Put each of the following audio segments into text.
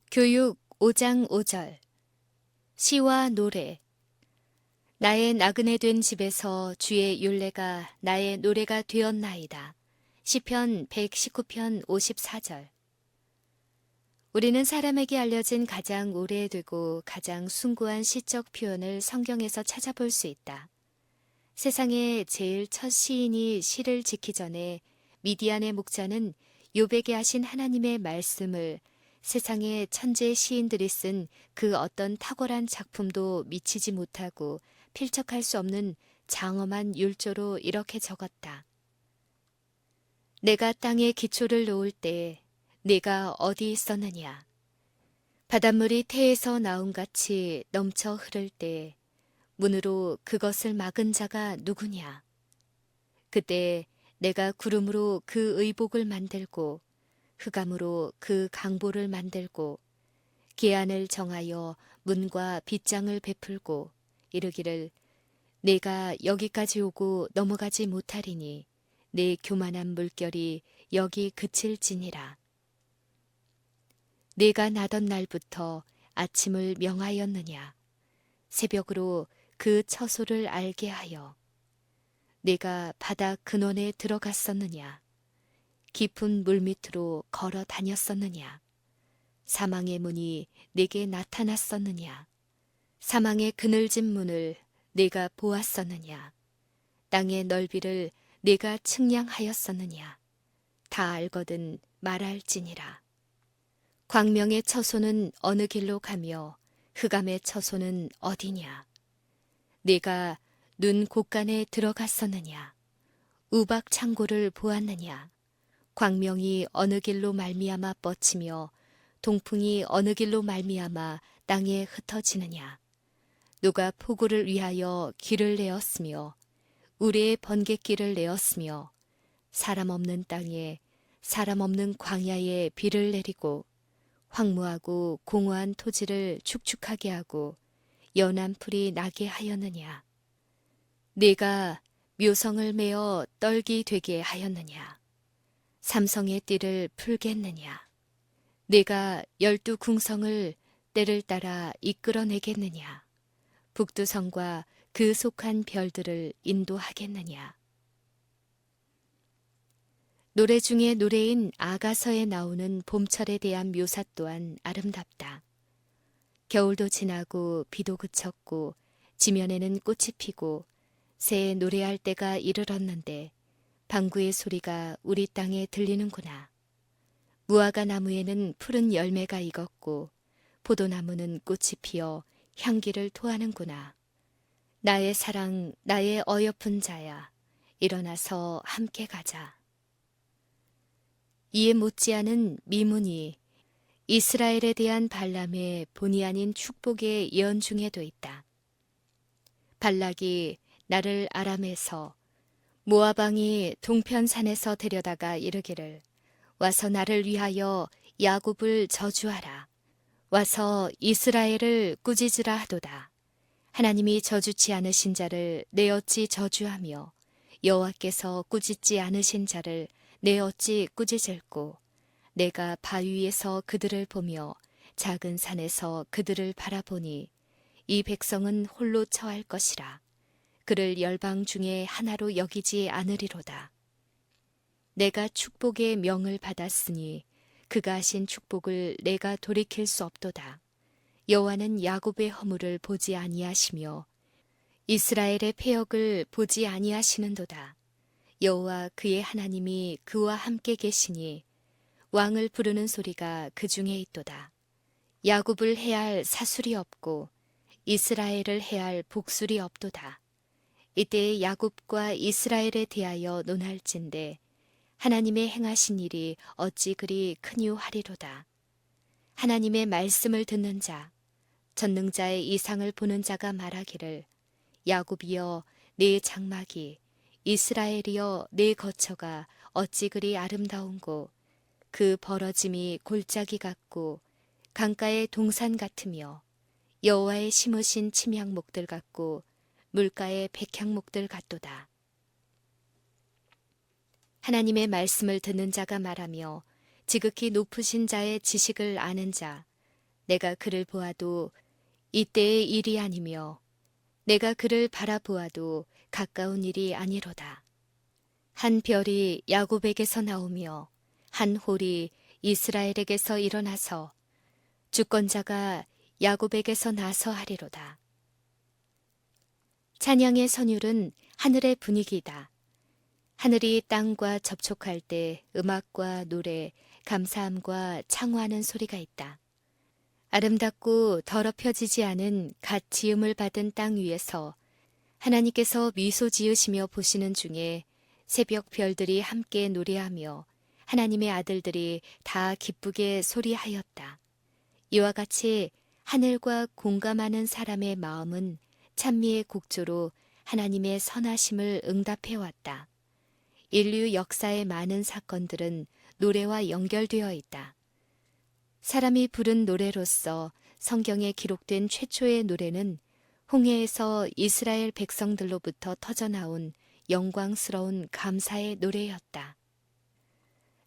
교육 5장 5절 시와 노래 나의 나그네 된 집에서 주의 율례가 나의 노래가 되었나이다. 시편 119편 54절 우리는 사람에게 알려진 가장 오래되고 가장 숭고한 시적 표현을 성경에서 찾아볼 수 있다. 세상의 제일 첫 시인이 시를 짓기 전에 미디안의 목자는 욥에게 하신 하나님의 말씀을 세상의 천재 시인들이 쓴 그 어떤 탁월한 작품도 미치지 못하고 필적할 수 없는 장엄한 율조로 이렇게 적었다. 내가 땅에 기초를 놓을 때 네가 어디 있었느냐. 바닷물이 태에서 나온 같이 넘쳐 흐를 때 문으로 그것을 막은 자가 누구냐. 그때 내가 구름으로 그 의복을 만들고 흑암으로 그 강보를 만들고 기한을 정하여 문과 빗장을 베풀고 이르기를 내가 여기까지 오고 넘어가지 못하리니 내 교만한 물결이 여기 그칠지니라. 내가 나던 날부터 아침을 명하였느냐. 새벽으로 그 처소를 알게 하여 내가 바다 근원에 들어갔었느냐. 깊은 물밑으로 걸어 다녔었느냐. 사망의 문이 내게 나타났었느냐. 사망의 그늘진 문을 내가 보았었느냐. 땅의 넓이를 내가 측량하였었느냐. 다 알거든 말할지니라. 광명의 처소는 어느 길로 가며 흑암의 처소는 어디냐. 내가 눈 곳간에 들어갔었느냐. 우박 창고를 보았느냐. 광명이 어느 길로 말미암아 뻗치며 동풍이 어느 길로 말미암아 땅에 흩어지느냐. 누가 폭우를 위하여 길을 내었으며 우리의 번갯길을 내었으며 사람 없는 땅에 사람 없는 광야에 비를 내리고 황무하고 공허한 토지를 축축하게 하고 연한 풀이 나게 하였느냐. 네가 묘성을 메어 떨기 되게 하였느냐. 삼성의 띠를 풀겠느냐. 네가 12궁성을 때를 따라 이끌어내겠느냐. 북두성과 그 속한 별들을 인도하겠느냐. 노래 중에 노래인 아가서에 나오는 봄철에 대한 묘사 또한 아름답다. 겨울도 지나고 비도 그쳤고 지면에는 꽃이 피고 새에 노래할 때가 이르렀는데 방구의 소리가 우리 땅에 들리는구나. 무화과 나무에는 푸른 열매가 익었고 포도나무는 꽃이 피어 향기를 토하는구나. 나의 사랑, 나의 어여쁜 자야, 일어나서 함께 가자. 이에 못지않은 미문이 이스라엘에 대한 발람의 본의 아닌 축복의 예언 중에도 있다. 발락이 나를 아람에서 모압 왕이 동편산에서 데려다가 이르기를 와서 나를 위하여 야곱을 저주하라. 와서 이스라엘을 꾸짖으라 하도다. 하나님이 저주치 않으신 자를 내 어찌 저주하며 여호와께서 꾸짖지 않으신 자를 내 어찌 꾸짖을꼬. 내가 바위 위에서 그들을 보며 작은 산에서 그들을 바라보니 이 백성은 홀로 처할 것이라. 그를 열방 중에 하나로 여기지 않으리로다. 내가 축복의 명을 받았으니 그가 하신 축복을 내가 돌이킬 수 없도다. 여호와는 야곱의 허물을 보지 아니하시며 이스라엘의 패역을 보지 아니하시는도다. 여호와 그의 하나님이 그와 함께 계시니 왕을 부르는 소리가 그 중에 있도다. 야곱을 해할 사술이 없고 이스라엘을 해할 복술이 없도다. 이때 야곱과 이스라엘에 대하여 논할진대 하나님의 행하신 일이 어찌 그리 크니하리로다. 하나님의 말씀을 듣는 자, 전능자의 이상을 보는 자가 말하기를 야곱이여 내 장막이 이스라엘이여 내 거처가 어찌 그리 아름다운고 그 벌어짐이 골짜기 같고 강가의 동산 같으며 여호와의 심으신 침향목들 같고 물가의 백향목들 같도다. 하나님의 말씀을 듣는 자가 말하며 지극히 높으신 자의 지식을 아는 자, 내가 그를 보아도 이때의 일이 아니며 내가 그를 바라보아도 가까운 일이 아니로다. 한 별이 야곱에게서 나오며 한 홀이 이스라엘에게서 일어나서 주권자가 야곱에게서 나서 하리로다. 찬양의 선율은 하늘의 분위기이다. 하늘이 땅과 접촉할 때 음악과 노래, 감사함과 창호하는 소리가 있다. 아름답고 더럽혀지지 않은 갓 지음을 받은 땅 위에서 하나님께서 미소 지으시며 보시는 중에 새벽 별들이 함께 노래하며 하나님의 아들들이 다 기쁘게 소리하였다. 이와 같이 하늘과 공감하는 사람의 마음은 찬미의 곡조로 하나님의 선하심을 응답해왔다. 인류 역사의 많은 사건들은 노래와 연결되어 있다. 사람이 부른 노래로서 성경에 기록된 최초의 노래는 홍해에서 이스라엘 백성들로부터 터져나온 영광스러운 감사의 노래였다.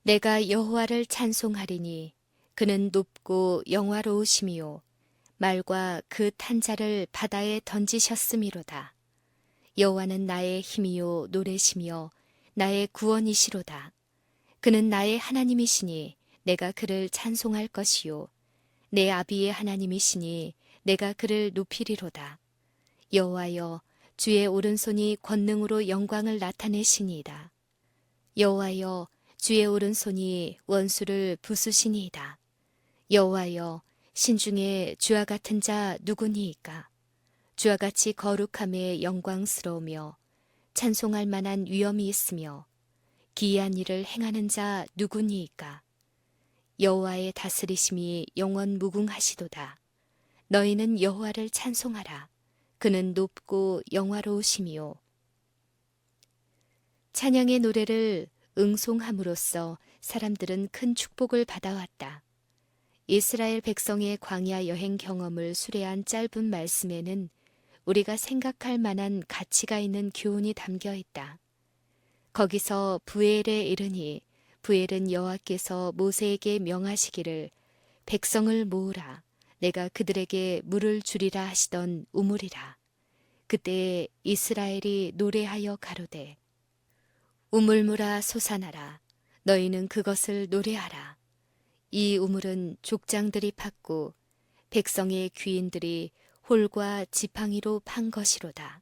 내가 여호와를 찬송하리니 그는 높고 영화로우심이요 말과 그 탄자를 바다에 던지셨음이로다. 여호와는 나의 힘이요 노래시며 나의 구원이시로다. 그는 나의 하나님이시니 내가 그를 찬송할 것이요 내 아비의 하나님이시니 내가 그를 높이리로다. 여호와여 주의 오른손이 권능으로 영광을 나타내시니이다. 여호와여 주의 오른손이 원수를 부수시니이다. 여호와여 신중에 주와 같은 자 누구니이까? 주와 같이 거룩함에 영광스러우며 찬송할 만한 위엄이 있으며 기이한 일을 행하는 자 누구니이까? 여호와의 다스리심이 영원 무궁하시도다. 너희는 여호와를 찬송하라. 그는 높고 영화로우심이요. 찬양의 노래를 응송함으로써 사람들은 큰 축복을 받아왔다. 이스라엘 백성의 광야 여행 경험을 수레한 짧은 말씀에는 우리가 생각할 만한 가치가 있는 교훈이 담겨 있다. 거기서 부엘에 이르니 부엘은 여호와께서 모세에게 명하시기를 백성을 모으라 내가 그들에게 물을 주리라 하시던 우물이라. 그때 이스라엘이 노래하여 가로되 우물물아 솟아나라 너희는 그것을 노래하라. 이 우물은 족장들이 팠고 백성의 귀인들이 홀과 지팡이로 판 것이로다.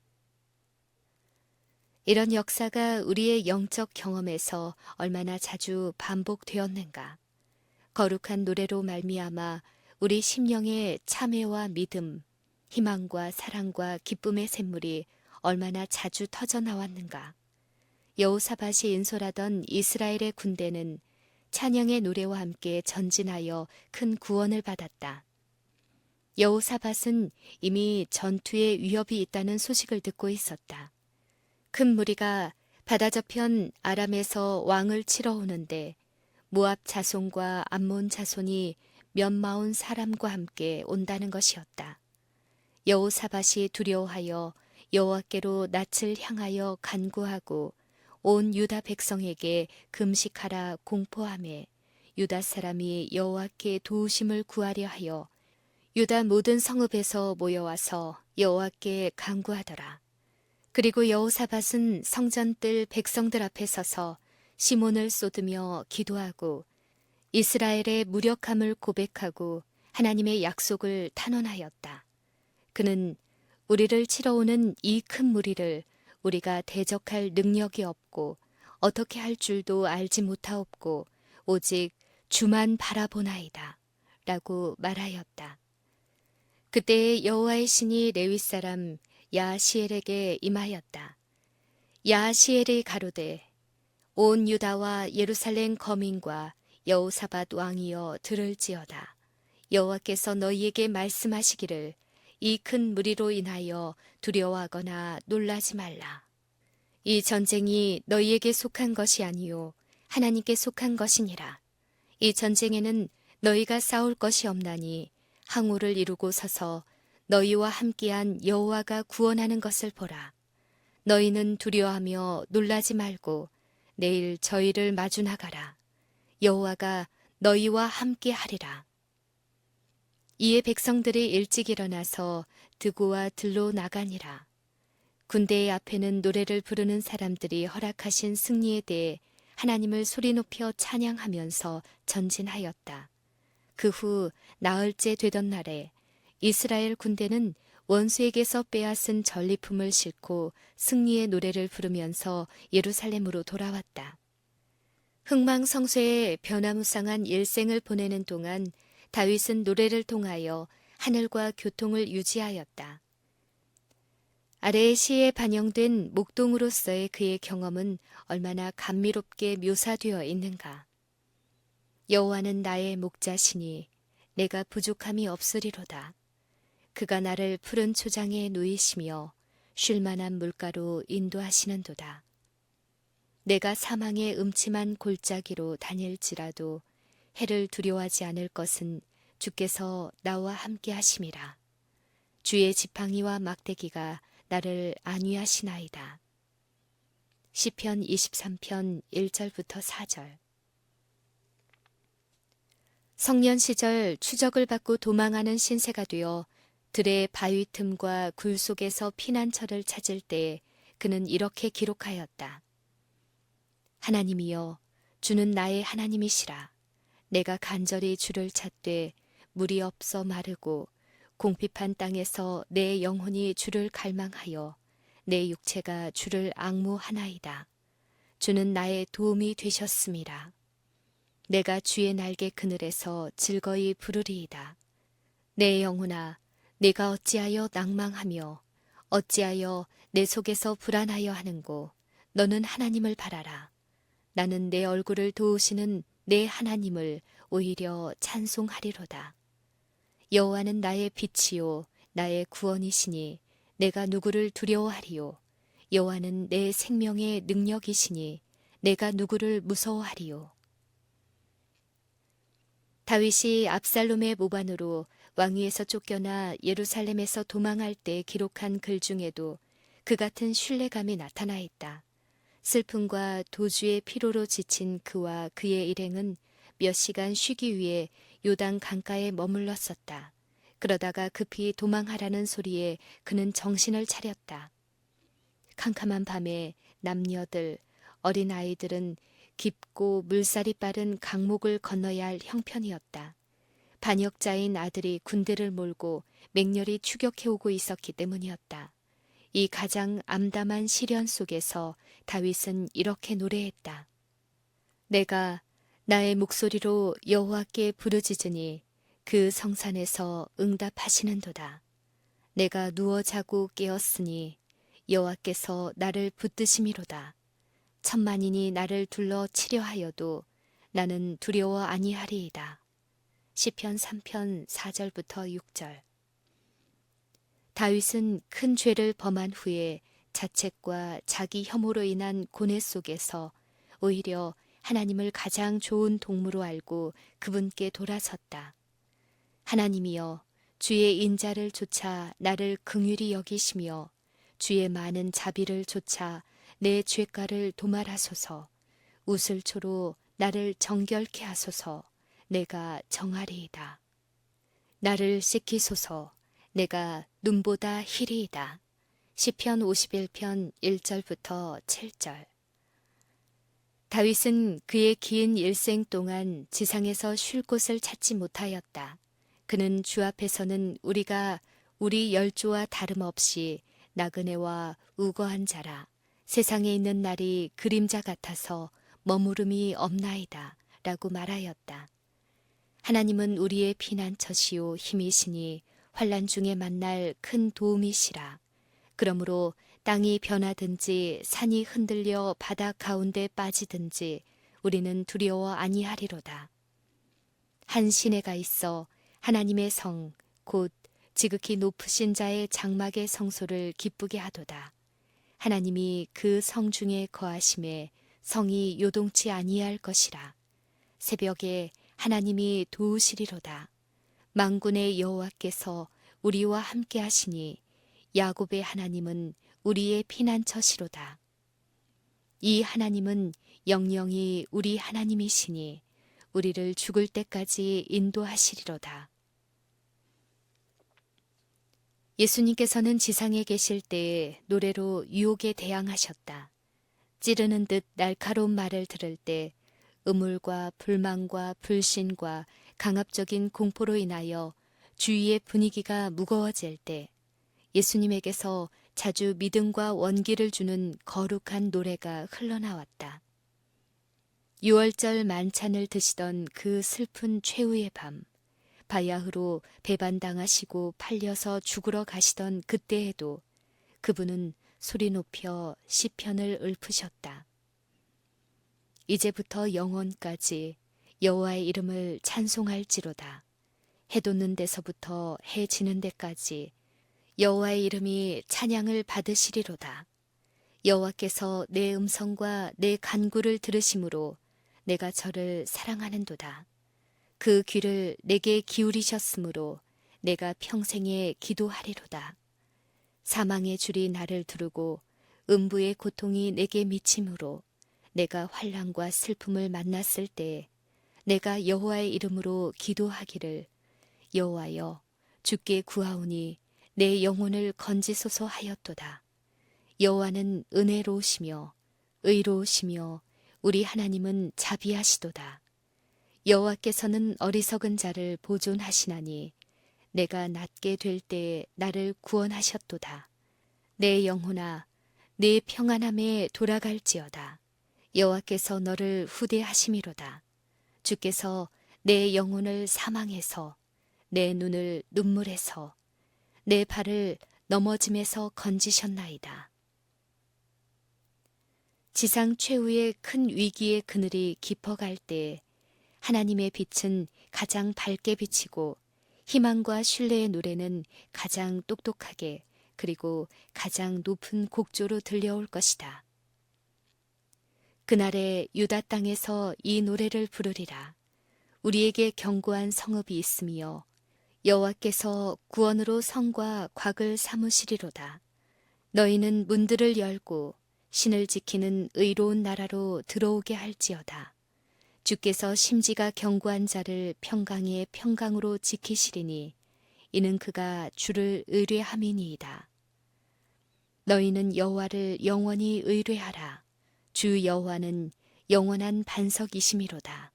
이런 역사가 우리의 영적 경험에서 얼마나 자주 반복되었는가. 거룩한 노래로 말미암아 우리 심령의 참회와 믿음, 희망과 사랑과 기쁨의 샘물이 얼마나 자주 터져나왔는가. 여호사밧이 인솔하던 이스라엘의 군대는 찬양의 노래와 함께 전진하여 큰 구원을 받았다. 여호사밧은 이미 전투의 위협이 있다는 소식을 듣고 있었다. 큰 무리가 바다 저편 아람에서 왕을 치러 오는데 모압 자손과 암몬 자손이 몇마온 사람과 함께 온다는 것이었다. 여호사밧이 두려워하여 여호와께로 낯을 향하여 간구하고 온 유다 백성에게 금식하라 공포하매 유다 사람이 여호와께 도우심을 구하려 하여 유다 모든 성읍에서 모여와서 여호와께 간구하더라. 그리고 여호사밧은 성전뜰 백성들 앞에 서서 시몬을 쏟으며 기도하고 이스라엘의 무력함을 고백하고 하나님의 약속을 탄원하였다. 그는 우리를 치러 오는 이 큰 무리를 우리가 대적할 능력이 없고 어떻게 할 줄도 알지 못하옵고 오직 주만 바라보나이다 라고 말하였다. 그때 여호와의 신이 레위 사람 야하시엘에게 임하였다. 야하시엘이 가로되 온 유다와 예루살렘 거민과 여호사밧 왕이여 들을지어다. 여호와께서 너희에게 말씀하시기를 이 큰 무리로 인하여 두려워하거나 놀라지 말라. 이 전쟁이 너희에게 속한 것이 아니요 하나님께 속한 것이니라. 이 전쟁에는 너희가 싸울 것이 없나니 항우를 이루고 서서 너희와 함께한 여호와가 구원하는 것을 보라. 너희는 두려워하며 놀라지 말고 내일 저희를 마주 나가라. 여호와가 너희와 함께 하리라. 이에 백성들이 일찍 일어나서 드고와 들로 나가니라. 군대의 앞에는 노래를 부르는 사람들이 허락하신 승리에 대해 하나님을 소리 높여 찬양하면서 전진하였다. 그 후 나흘째 되던 날에 이스라엘 군대는 원수에게서 빼앗은 전리품을 싣고 승리의 노래를 부르면서 예루살렘으로 돌아왔다. 흥망성쇠의 변화무쌍한 일생을 보내는 동안 다윗은 노래를 통하여 하늘과 교통을 유지하였다. 아래의 시에 반영된 목동으로서의 그의 경험은 얼마나 감미롭게 묘사되어 있는가. 여호와는 나의 목자시니 내가 부족함이 없으리로다. 그가 나를 푸른 초장에 누이시며 쉴 만한 물가로 인도하시는도다. 내가 사망의 음침한 골짜기로 다닐지라도 해를 두려워하지 않을 것은 주께서 나와 함께 하심이라. 주의 지팡이와 막대기가 나를 안위하시나이다. 시편 23편 1절부터 4절. 성년 시절 추적을 받고 도망하는 신세가 되어 들의 바위 틈과 굴 속에서 피난처를 찾을 때 그는 이렇게 기록하였다. 하나님이여, 주는 나의 하나님이시라. 내가 간절히 주를 찾되 물이 없어 마르고 공핍한 땅에서 내 영혼이 주를 갈망하여 내 육체가 주를 앙모하나이다. 주는 나의 도움이 되셨음이라. 내가 주의 날개 그늘에서 즐거이 부르리이다. 내 영혼아, 내가 어찌하여 낭망하며 어찌하여 내 속에서 불안하여 하는고. 너는 하나님을 바라라. 나는 내 얼굴을 도우시는 내 하나님을 오히려 찬송하리로다. 여호와는 나의 빛이요 나의 구원이시니 내가 누구를 두려워하리요. 여호와는 내 생명의 능력이시니 내가 누구를 무서워하리요. 다윗이 압살롬의 모반으로 왕위에서 쫓겨나 예루살렘에서 도망할 때 기록한 글 중에도 그 같은 신뢰감이 나타나 있다. 슬픔과 도주의 피로로 지친 그와 그의 일행은 몇 시간 쉬기 위해 요단 강가에 머물렀었다. 그러다가 급히 도망하라는 소리에 그는 정신을 차렸다. 캄캄한 밤에 남녀들, 어린아이들은 깊고 물살이 빠른 강목을 건너야 할 형편이었다. 반역자인 아들이 군대를 몰고 맹렬히 추격해오고 있었기 때문이었다. 이 가장 암담한 시련 속에서 다윗은 이렇게 노래했다. 내가 나의 목소리로 여호와께 부르짖으니 그 성산에서 응답하시는도다. 내가 누워 자고 깨었으니 여호와께서 나를 붙드심이로다. 천만인이 나를 둘러 치려 하여도 나는 두려워 아니하리이다. 시편 3편 4절부터 6절. 다윗은 큰 죄를 범한 후에 자책과 자기 혐오로 인한 고뇌 속에서 오히려 하나님을 가장 좋은 동무로 알고 그분께 돌아섰다. 하나님이여, 주의 인자를 쫓아 나를 긍휼히 여기시며 주의 많은 자비를 쫓아 내 죄가를 도말하소서. 우슬초로 나를 정결케 하소서. 내가 정하리이다. 나를 씻기소서. 내가 눈보다 희리이다. 시편 51편 1절부터 7절. 다윗은 그의 긴 일생 동안 지상에서 쉴 곳을 찾지 못하였다. 그는 주 앞에서는 우리가 우리 열조와 다름없이 나그네와 우거한 자라. 세상에 있는 날이 그림자 같아서 머무름이 없나이다 라고 말하였다. 하나님은 우리의 피난처시오 힘이시니 환난 중에 만날 큰 도움이시라. 그러므로 땅이 변하든지 산이 흔들려 바다 가운데 빠지든지 우리는 두려워 아니하리로다. 한 시내가 있어 하나님의 성, 곧 지극히 높으신 자의 장막의 성소를 기쁘게 하도다. 하나님이 그 성 중에 거하심에 성이 요동치 아니할 것이라. 새벽에 하나님이 도우시리로다. 만군의 여호와께서 우리와 함께 하시니 야곱의 하나님은 우리의 피난처시로다. 이 하나님은 영영이 우리 하나님이시니 우리를 죽을 때까지 인도하시리로다. 예수님께서는 지상에 계실 때에 노래로 유혹에 대항하셨다. 찌르는 듯 날카로운 말을 들을 때 음울과 불만과 불신과 강압적인 공포로 인하여 주위의 분위기가 무거워질 때 예수님에게서 자주 믿음과 원기를 주는 거룩한 노래가 흘러나왔다. 6월절 만찬을 드시던 그 슬픈 최후의 밤, 바야흐로 배반당하시고 팔려서 죽으러 가시던 그때에도 그분은 소리 높여 시편을 읊으셨다. 이제부터 영원까지 여호와의 이름을 찬송할지로다. 해 돋는 데서부터 해 지는 데까지 여호와의 이름이 찬양을 받으시리로다. 여호와께서 내 음성과 내 간구를 들으심으로 내가 저를 사랑하는도다. 그 귀를 내게 기울이셨으므로 내가 평생에 기도하리로다. 사망의 줄이 나를 두르고 음부의 고통이 내게 미침으로 내가 환난과 슬픔을 만났을 때에 내가 여호와의 이름으로 기도하기를 여호와여 주께 구하오니 내 영혼을 건지소서 하였도다. 여호와는 은혜로우시며 의로우시며 우리 하나님은 자비하시도다. 여호와께서는 어리석은 자를 보존하시나니 내가 낮게 될 때에 나를 구원하셨도다. 내 영혼아 내 평안함에 돌아갈지어다. 여호와께서 너를 후대하심이로다. 주께서 내 영혼을 사망에서 내 눈을 눈물에서 내 발을 넘어짐에서 건지셨나이다. 지상 최후의 큰 위기의 그늘이 깊어갈 때 하나님의 빛은 가장 밝게 비치고 희망과 신뢰의 노래는 가장 똑똑하게 그리고 가장 높은 곡조로 들려올 것이다. 그날에 유다 땅에서 이 노래를 부르리라. 우리에게 견고한 성읍이 있으며 여호와께서 구원으로 성과 곽을 삼으시리로다. 너희는 문들을 열고 신을 지키는 의로운 나라로 들어오게 할지어다. 주께서 심지가 견고한 자를 평강의 평강으로 지키시리니 이는 그가 주를 의뢰함이니이다. 너희는 여호와를 영원히 의뢰하라. 주 여호와는 영원한 반석이심이로다.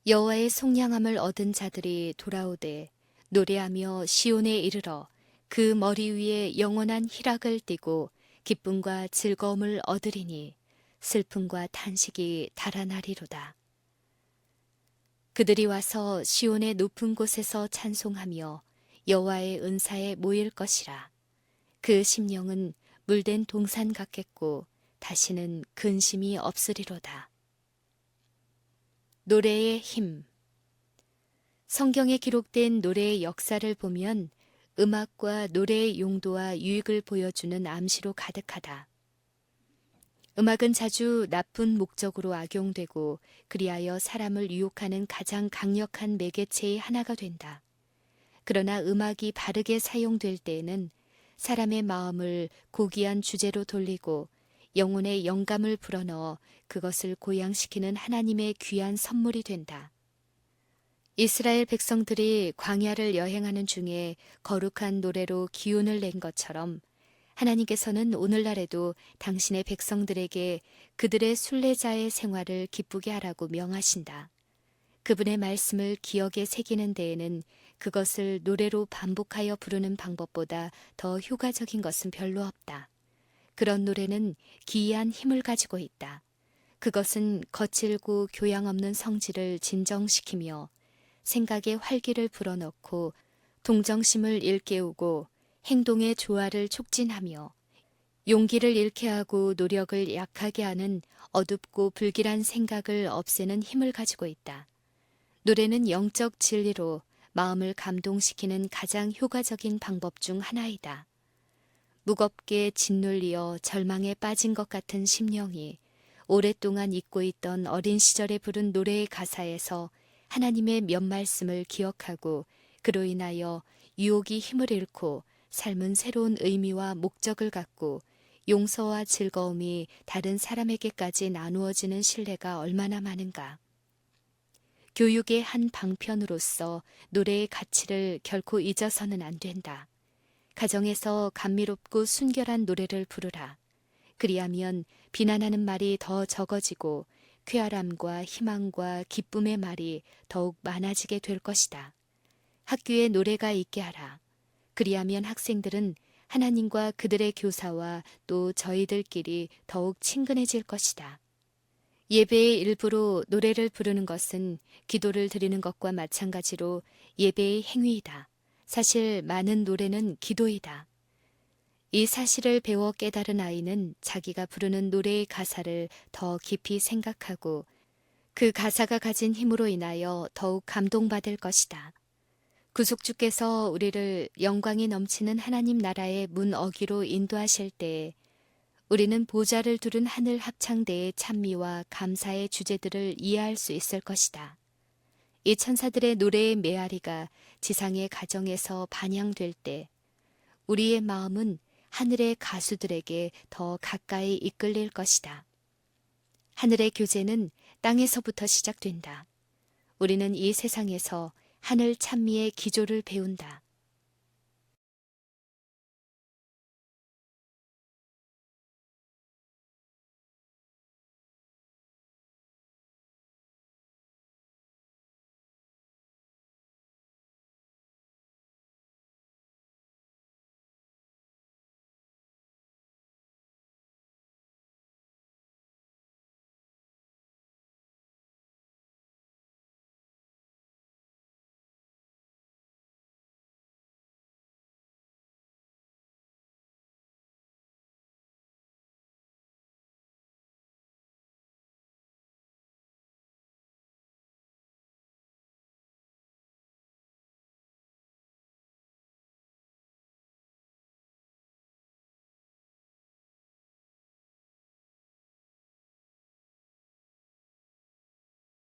여호와의 속량함을 얻은 자들이 돌아오되 노래하며 시온에 이르러 그 머리 위에 영원한 희락을 띠고 기쁨과 즐거움을 얻으리니 슬픔과 탄식이 달아나리로다. 그들이 와서 시온의 높은 곳에서 찬송하며 여호와의 은사에 모일 것이라. 그 심령은 물된 동산 같겠고 다시는 근심이 없으리로다. 노래의 힘. 성경에 기록된 노래의 역사를 보면 음악과 노래의 용도와 유익을 보여주는 암시로 가득하다. 음악은 자주 나쁜 목적으로 악용되고 그리하여 사람을 유혹하는 가장 강력한 매개체의 하나가 된다. 그러나 음악이 바르게 사용될 때에는 사람의 마음을 고귀한 주제로 돌리고 영혼의 영감을 불어넣어 그것을 고양시키는 하나님의 귀한 선물이 된다. 이스라엘 백성들이 광야를 여행하는 중에 거룩한 노래로 기운을 낸 것처럼 하나님께서는 오늘날에도 당신의 백성들에게 그들의 순례자의 생활을 기쁘게 하라고 명하신다. 그분의 말씀을 기억에 새기는 데에는 그것을 노래로 반복하여 부르는 방법보다 더 효과적인 것은 별로 없다. 그런 노래는 기이한 힘을 가지고 있다. 그것은 거칠고 교양 없는 성질을 진정시키며 생각의 활기를 불어넣고 동정심을 일깨우고 행동의 조화를 촉진하며 용기를 잃게 하고 노력을 약하게 하는 어둡고 불길한 생각을 없애는 힘을 가지고 있다. 노래는 영적 진리로 마음을 감동시키는 가장 효과적인 방법 중 하나이다. 무겁게 짓눌리어 절망에 빠진 것 같은 심령이 오랫동안 잊고 있던 어린 시절에 부른 노래의 가사에서 하나님의 몇 말씀을 기억하고 그로 인하여 유혹이 힘을 잃고 삶은 새로운 의미와 목적을 갖고 용서와 즐거움이 다른 사람에게까지 나누어지는 신뢰가 얼마나 많은가. 교육의 한 방편으로서 노래의 가치를 결코 잊어서는 안 된다. 가정에서 감미롭고 순결한 노래를 부르라. 그리하면 비난하는 말이 더 적어지고 쾌활함과 희망과 기쁨의 말이 더욱 많아지게 될 것이다. 학교에 노래가 있게 하라. 그리하면 학생들은 하나님과 그들의 교사와 또 저희들끼리 더욱 친근해질 것이다. 예배의 일부로 노래를 부르는 것은 기도를 드리는 것과 마찬가지로 예배의 행위이다. 사실 많은 노래는 기도이다. 이 사실을 배워 깨달은 아이는 자기가 부르는 노래의 가사를 더 깊이 생각하고 그 가사가 가진 힘으로 인하여 더욱 감동받을 것이다. 구속주께서 우리를 영광이 넘치는 하나님 나라의 문 어기로 인도하실 때에 우리는 보좌를 두른 하늘 합창대의 찬미와 감사의 주제들을 이해할 수 있을 것이다. 이 천사들의 노래의 메아리가 지상의 가정에서 반향될 때 우리의 마음은 하늘의 가수들에게 더 가까이 이끌릴 것이다. 하늘의 교제는 땅에서부터 시작된다. 우리는 이 세상에서 하늘 찬미의 기조를 배운다.